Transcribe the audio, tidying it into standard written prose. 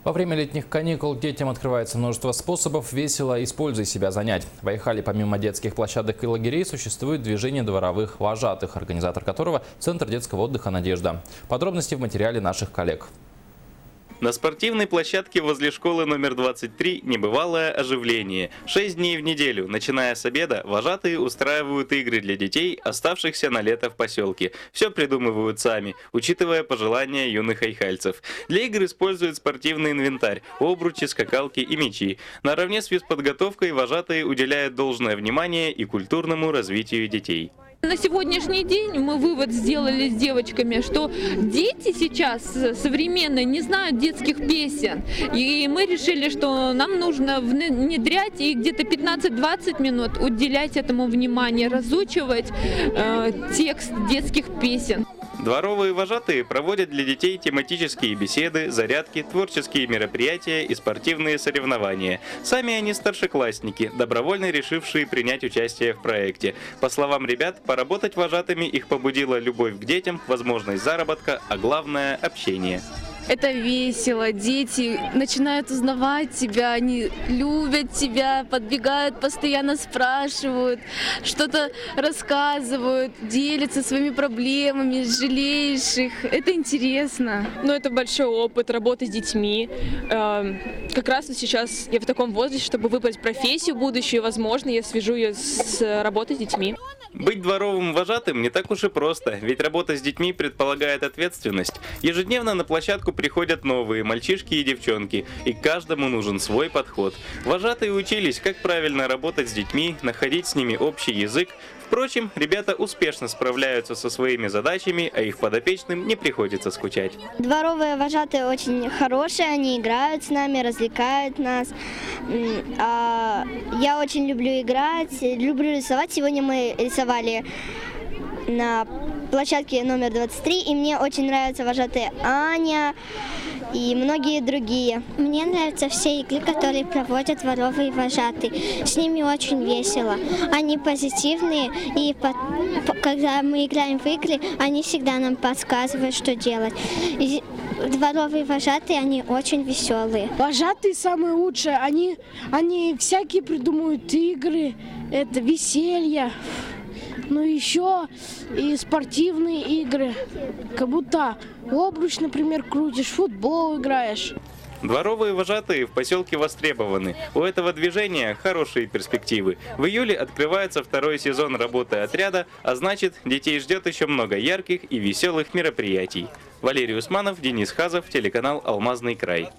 Во время летних каникул детям открывается множество способов весело и с пользой себя занять. В Айхале помимо детских площадок и лагерей существует движение дворовых вожатых, организатор которого – Центр детского отдыха «Надежда». Подробности в материале наших коллег. На спортивной площадке возле школы номер 23 небывалое оживление. 6 дней в неделю, начиная с обеда, вожатые устраивают игры для детей, оставшихся на лето в поселке. Все придумывают сами, учитывая пожелания юных айхальцев. Для игр используют спортивный инвентарь, обручи, скакалки и мячи. Наравне с физподготовкой вожатые уделяют должное внимание и культурному развитию детей. На сегодняшний день мы вывод сделали с девочками, что дети сейчас современные не знают детских песен. И мы решили, что нам нужно внедрять и где-то 15-20 минут уделять этому внимание, разучивать текст детских песен. Дворовые вожатые проводят для детей тематические беседы, зарядки, творческие мероприятия и спортивные соревнования. Сами они старшеклассники, добровольно решившие принять участие в проекте. По словам ребят, поработать вожатыми их побудила любовь к детям, возможность заработка, а главное – общение. Это весело, дети начинают узнавать тебя, они любят тебя, подбегают, постоянно спрашивают, что-то рассказывают, делятся своими проблемами, жалеешь их. Это интересно. Ну, это большой опыт работы с детьми. Как раз сейчас я в таком возрасте, чтобы выбрать профессию будущую, возможно, я свяжу ее с работой с детьми. Быть дворовым вожатым не так уж и просто, ведь работа с детьми предполагает ответственность. Ежедневно на площадку приходят новые мальчишки и девчонки, и каждому нужен свой подход. Вожатые учились, как правильно работать с детьми, находить с ними общий язык. Впрочем, ребята успешно справляются со своими задачами, а их подопечным не приходится скучать. Дворовые вожатые очень хорошие, они играют с нами, развлекают нас. Я очень люблю играть, люблю рисовать. Сегодня мы рисовали на площадке номер 23, и мне очень нравятся вожатые Аня и многие другие. Мне нравятся все игры, которые проводят дворовые вожатые. С ними очень весело. Они позитивные, и когда мы играем в игры, они всегда нам подсказывают, что делать. И дворовые вожатые, они очень веселые. Вожатые самые лучшие, они всякие придумывают игры, это веселье. Ну еще и спортивные игры, как будто обруч, например, крутишь, футбол играешь. Дворовые вожатые в поселке востребованы. У этого движения хорошие перспективы. В июле открывается второй сезон работы отряда, а значит, детей ждет еще много ярких и веселых мероприятий. Валерий Усманов, Денис Хазов, телеканал «Алмазный край».